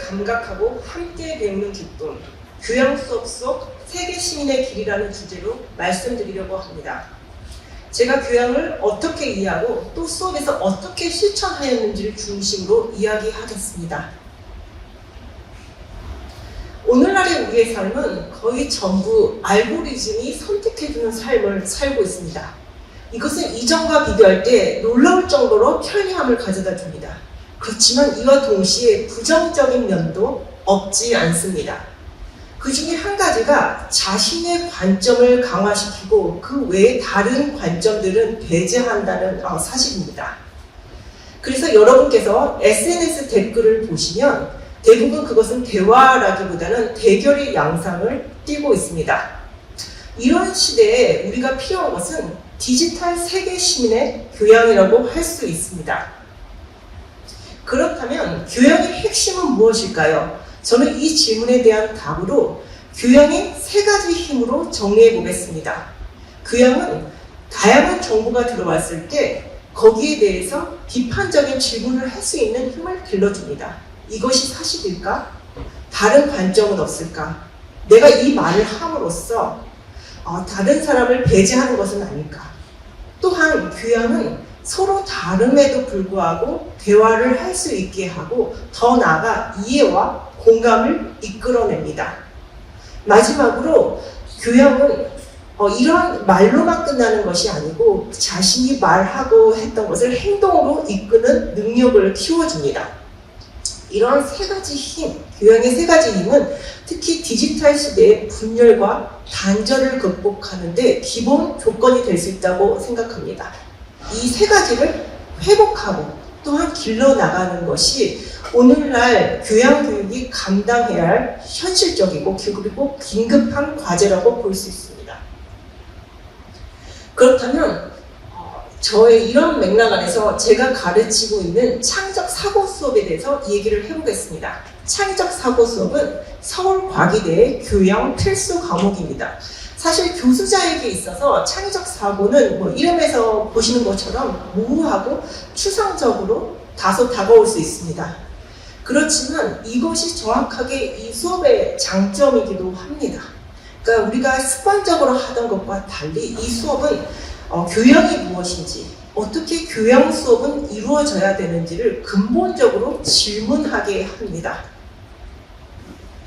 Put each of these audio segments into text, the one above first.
감각하고 함께 배우는 기쁨, 교양 수업 속 세계 시민의 길이라는 주제로 말씀드리려고 합니다. 제가 교양을 어떻게 이해하고 또 수업에서 어떻게 실천하였는지를 중심으로 이야기하겠습니다. 오늘날의 우리의 삶은 거의 전부 알고리즘이 선택해주는 삶을 살고 있습니다. 이것은 이전과 비교할 때 놀라울 정도로 편리함을 가져다 줍니다. 그렇지만 이와 동시에 부정적인 면도 없지 않습니다. 그 중에 한 가지가 자신의 관점을 강화시키고 그 외에 다른 관점들은 배제한다는 사실입니다. 그래서 여러분께서 SNS 댓글을 보시면 대부분 그것은 대화라기보다는 대결의 양상을 띠고 있습니다. 이런 시대에 우리가 필요한 것은 디지털 세계 시민의 교양이라고 할 수 있습니다. 그렇다면 교양의 핵심은 무엇일까요? 저는 이 질문에 대한 답으로 교양의 세 가지 힘으로 정리해 보겠습니다. 교양은 다양한 정보가 들어왔을 때 거기에 대해서 비판적인 질문을 할 수 있는 힘을 길러줍니다. 이것이 사실일까? 다른 관점은 없을까? 내가 이 말을 함으로써 다른 사람을 배제하는 것은 아닐까? 또한 교양은 서로 다름에도 불구하고 대화를 할 수 있게 하고 더 나아가 이해와 공감을 이끌어냅니다. 마지막으로 교양은 이런 말로만 끝나는 것이 아니고 자신이 말하고 했던 것을 행동으로 이끄는 능력을 키워줍니다. 이런 세 가지 힘, 교양의 세 가지 힘은 특히 디지털 시대의 분열과 단절을 극복하는 데 기본 조건이 될 수 있다고 생각합니다. 이 세 가지를 회복하고 또한 길러나가는 것이 오늘날 교양교육이 감당해야 할 현실적이고 그리고 긴급한 과제라고 볼 수 있습니다. 그렇다면 저의 이런 맥락 안에서 제가 가르치고 있는 창의적 사고 수업에 대해서 얘기를 해보겠습니다. 창의적 사고 수업은 서울과기대의 교양 필수 과목입니다. 사실 교수자에게 있어서 창의적 사고는 이름에서 보시는 것처럼 모호하고 추상적으로 다소 다가올 수 있습니다. 그렇지만 이것이 정확하게 이 수업의 장점이기도 합니다. 그러니까 우리가 습관적으로 하던 것과 달리 이 수업은 교양이 무엇인지, 어떻게 교양 수업은 이루어져야 되는지를 근본적으로 질문하게 합니다.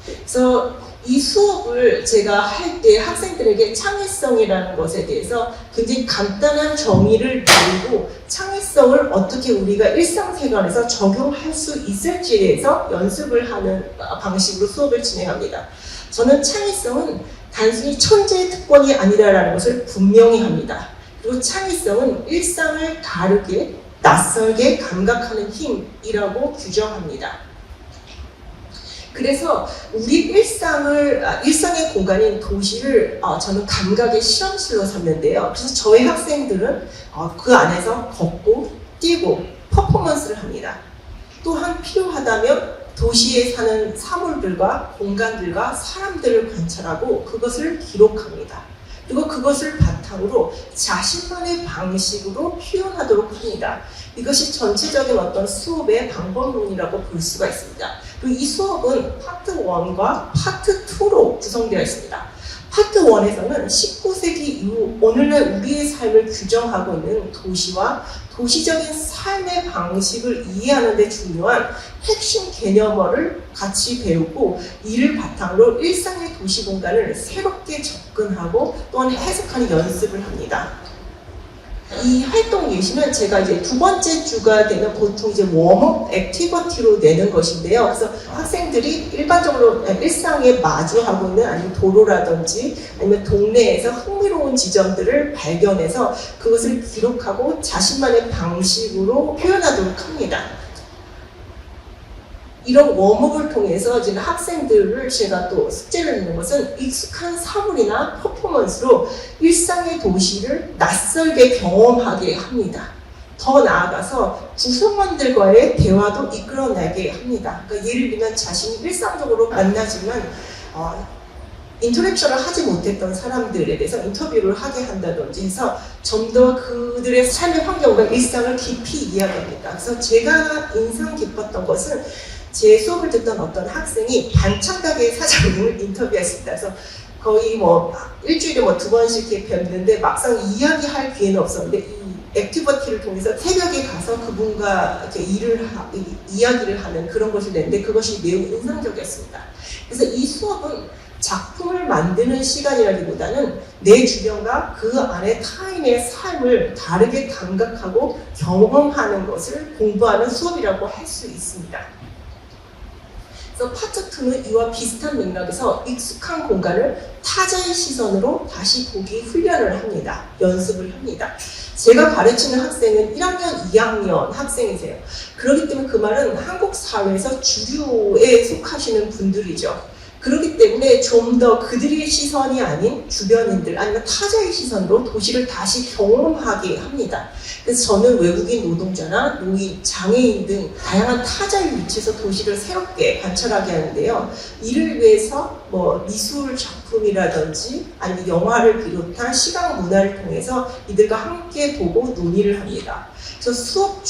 그래서 이 수업을 제가 할 때 학생들에게 창의성이라는 것에 대해서 굉장히 간단한 정의를 드리고 창의성을 어떻게 우리가 일상생활에서 적용할 수 있을지에 대해서 연습을 하는 방식으로 수업을 진행합니다. 저는 창의성은 단순히 천재의 특권이 아니라는 것을 분명히 합니다. 그리고 창의성은 일상을 다르게 낯설게 감각하는 힘이라고 규정합니다. 그래서 우리 일상의 공간인 도시를 저는 감각의 실험실로 삼는데요. 그래서 저희 학생들은 그 안에서 걷고 뛰고 퍼포먼스를 합니다. 또한 필요하다면 도시에 사는 사물들과 공간들과 사람들을 관찰하고 그것을 기록합니다. 그리고 그것을 바탕으로 자신만의 방식으로 표현하도록 합니다. 이것이 전체적인 어떤 수업의 방법론이라고 볼 수가 있습니다. 그리고 이 수업은 파트 1과 파트 2로 구성되어 있습니다. 파트 1에서는 19세기 이후 오늘날 우리의 삶을 규정하고 있는 도시와 도시적인 삶의 방식을 이해하는 데 중요한 핵심 개념어를 같이 배우고 이를 바탕으로 일상의 도시 공간을 새롭게 접근하고 또한 해석하는 연습을 합니다. 이 활동 예시는 제가 이제 두 번째 주가 되면 보통 이제 웜업 액티비티로 내는 것인데요. 그래서 학생들이 일반적으로 일상에 마주하고 있는 아니면 도로라든지 아니면 동네에서 흥미로운 지점들을 발견해서 그것을 기록하고 자신만의 방식으로 표현하도록 합니다. 이런 웜업을 통해서 이제 학생들을 제가 또 숙제를 내는 것은 익숙한 사물이나 퍼포먼스로 일상의 도시를 낯설게 경험하게 합니다. 더 나아가서 구성원들과의 대화도 이끌어내게 합니다. 그러니까 예를 들면 자신이 일상적으로 만나지만 인터랙션을 하지 못했던 사람들에 대해서 인터뷰를 하게 한다든지 해서 좀 더 그들의 삶의 환경과 일상을 깊이 이해하게 됩니다. 그래서 제가 인상 깊었던 것은 제 수업을 듣던 어떤 학생이 반찬 가게 사장님을 인터뷰했습니다. 그래서 거의 뭐 일주일에 뭐 2번씩 이렇게 뵙는데 막상 이야기할 기회는 없었는데 이 액티버티를 통해서 새벽에 가서 그분과 이렇게 이야기를 하는 그런 것을 냈는데 그것이 매우 인상적이었습니다. 그래서 이 수업은 작품을 만드는 시간이라기보다는 내 주변과 그 안에 타인의 삶을 다르게 감각하고 경험하는 것을 공부하는 수업이라고 할 수 있습니다. 그래서 파트 2는 이와 비슷한 맥락에서 익숙한 공간을 타자의 시선으로 다시 보기 훈련을 합니다. 연습을 합니다. 제가 가르치는 학생은 1학년, 2학년 학생이세요. 그렇기 때문에 그 말은 한국 사회에서 주류에 속하시는 분들이죠. 그렇기 때문에 좀 더 그들의 시선이 아닌 주변인들 아니면 타자의 시선으로 도시를 다시 경험하게 합니다. 그래서 저는 외국인 노동자나 노인, 장애인 등 다양한 타자의 위치에서 도시를 새롭게 관찰하게 하는데요. 이를 위해서 뭐 미술 작품이라든지 아니면 영화를 비롯한 시각 문화를 통해서 이들과 함께 보고 논의를 합니다. 그래서 수업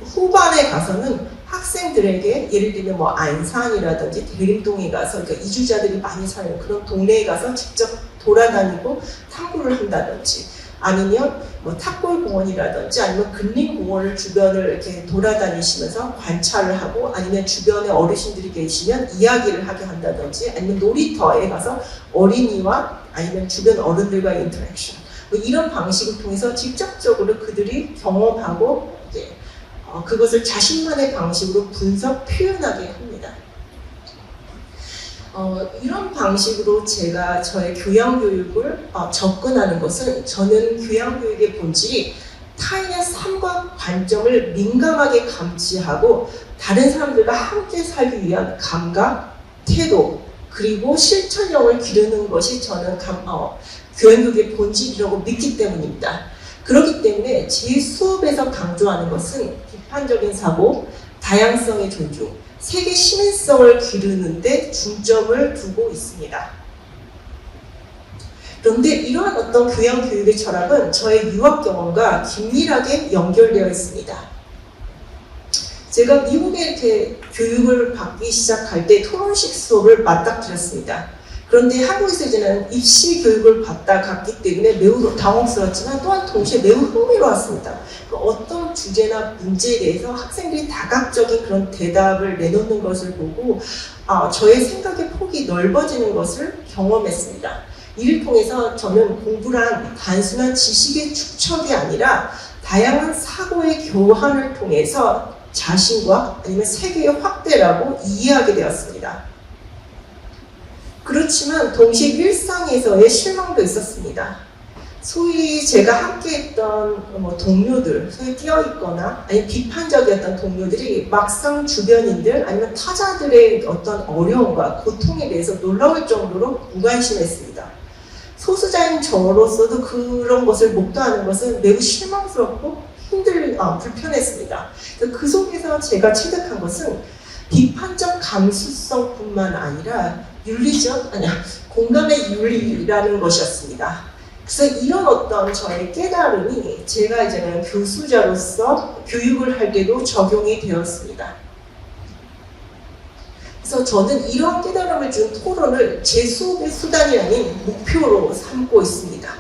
후반에 가서는 학생들에게 예를 들면 뭐 안산이라든지 대림동에 가서 그러니까 이주자들이 많이 사는 그런 동네에 가서 직접 돌아다니고 탐구를 한다든지 아니면 뭐 탑골공원이라든지 아니면 근린공원을 주변을 이렇게 돌아다니시면서 관찰을 하고 아니면 주변에 어르신들이 계시면 이야기를 하게 한다든지 아니면 놀이터에 가서 어린이와 아니면 주변 어른들과의 인터랙션 뭐 이런 방식을 통해서 직접적으로 그들이 경험하고 그것을 자신만의 방식으로 분석, 표현하게 합니다. 이런 방식으로 제가 저의 교양교육을 접근하는 것은 저는 교양교육의 본질이 타인의 삶과 관점을 민감하게 감지하고 다른 사람들과 함께 살기 위한 감각, 태도, 그리고 실천력을 기르는 것이 저는 교양교육의 본질이라고 믿기 때문입니다. 그렇기 때문에 제 수업에서 강조하는 것은 비판적인 사고, 다양성의 존중, 세계 시민성을 기르는 데 중점을 두고 있습니다. 그런데 이러한 어떤 교양교육의 철학은 저의 유학 경험과 긴밀하게 연결되어 있습니다. 제가 미국에 이렇게 교육을 받기 시작할 때 토론식 수업을 맞닥뜨렸습니다. 그런데 한국에서 이제는 입시 교육을 받다 갔기 때문에 매우 당혹스럽지만 또한 동시에 매우 흥미로웠습니다. 어떤 주제나 문제에 대해서 학생들이 다각적인 그런 대답을 내놓는 것을 보고 저의 생각의 폭이 넓어지는 것을 경험했습니다. 이를 통해서 저는 공부란 단순한 지식의 축적이 아니라 다양한 사고의 교환을 통해서 자신과 아니면 세계의 확대라고 이해하게 되었습니다. 그렇지만 동시에 일상에서의 실망도 있었습니다. 소위 제가 함께했던 동료들, 소위 끼어있거나 아니면 비판적이었던 동료들이 막상 주변인들 아니면 타자들의 어떤 어려움과 고통에 대해서 놀라울 정도로 무관심했습니다. 소수자인 저로서도 그런 것을 목도하는 것은 매우 실망스럽고 불편했습니다. 그 속에서 제가 체득한 것은 비판적 감수성뿐만 아니라 공감의 윤리라는 것이었습니다. 그래서 이런 어떤 저의 깨달음이 제가 이제는 교수자로서 교육을 할 때도 적용이 되었습니다. 그래서 저는 이런 깨달음을 준 토론을 제 수업의 수단이 아닌 목표로 삼고 있습니다.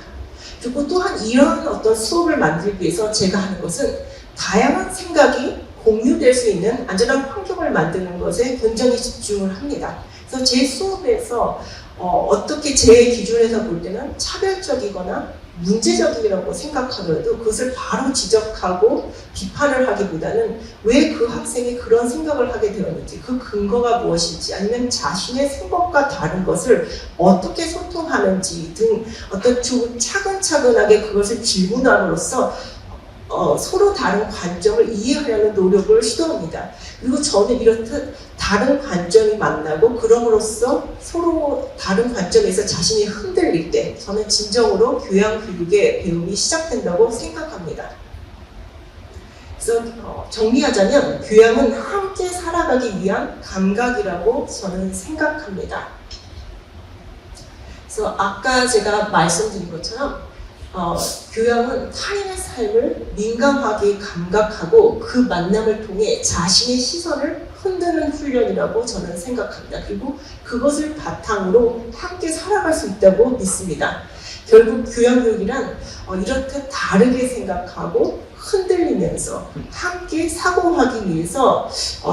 그리고 또한 이런 어떤 수업을 만들기 위해서 제가 하는 것은 다양한 생각이 공유될 수 있는 안전한 환경을 만드는 것에 굉장히 집중을 합니다. 그래서 제 수업에서 어떻게 제 기준에서 볼 때는 차별적이거나 문제적이라고 생각하더라도 그것을 바로 지적하고 비판을 하기보다는 왜 그 학생이 그런 생각을 하게 되었는지 그 근거가 무엇인지 아니면 자신의 생각과 다른 것을 어떻게 소통하는지 등 어떤 좀 차근차근하게 그것을 질문함으로써 서로 다른 관점을 이해하려는 노력을 시도합니다. 그리고 저는 이렇듯 다른 관점이 만나고 그럼으로써 서로 다른 관점에서 자신이 흔들릴 때 저는 진정으로 교양교육의 배움이 시작된다고 생각합니다. 그래서 정리하자면 교양은 함께 살아가기 위한 감각이라고 저는 생각합니다. 그래서 아까 제가 말씀드린 것처럼 교양은 타인의 삶을 민감하게 감각하고 그 만남을 통해 자신의 시선을 흔드는 훈련이라고 저는 생각합니다. 그리고 그것을 바탕으로 함께 살아갈 수 있다고 믿습니다. 결국 교양교육이란 이렇게 다르게 생각하고 흔들리면서 함께 사고하기 위해서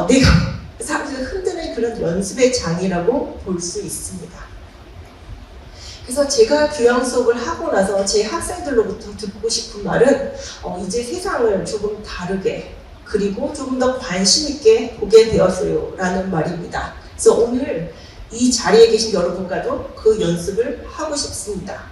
내가 사람들을 흔드는 그런 연습의 장이라고 볼 수 있습니다. 그래서 제가 교양 수업을 하고 나서 제 학생들로부터 듣고 싶은 말은 이제 세상을 조금 다르게 그리고 조금 더 관심 있게 보게 되었어요 라는 말입니다. 그래서 오늘 이 자리에 계신 여러분과도 그 연습을 하고 싶습니다.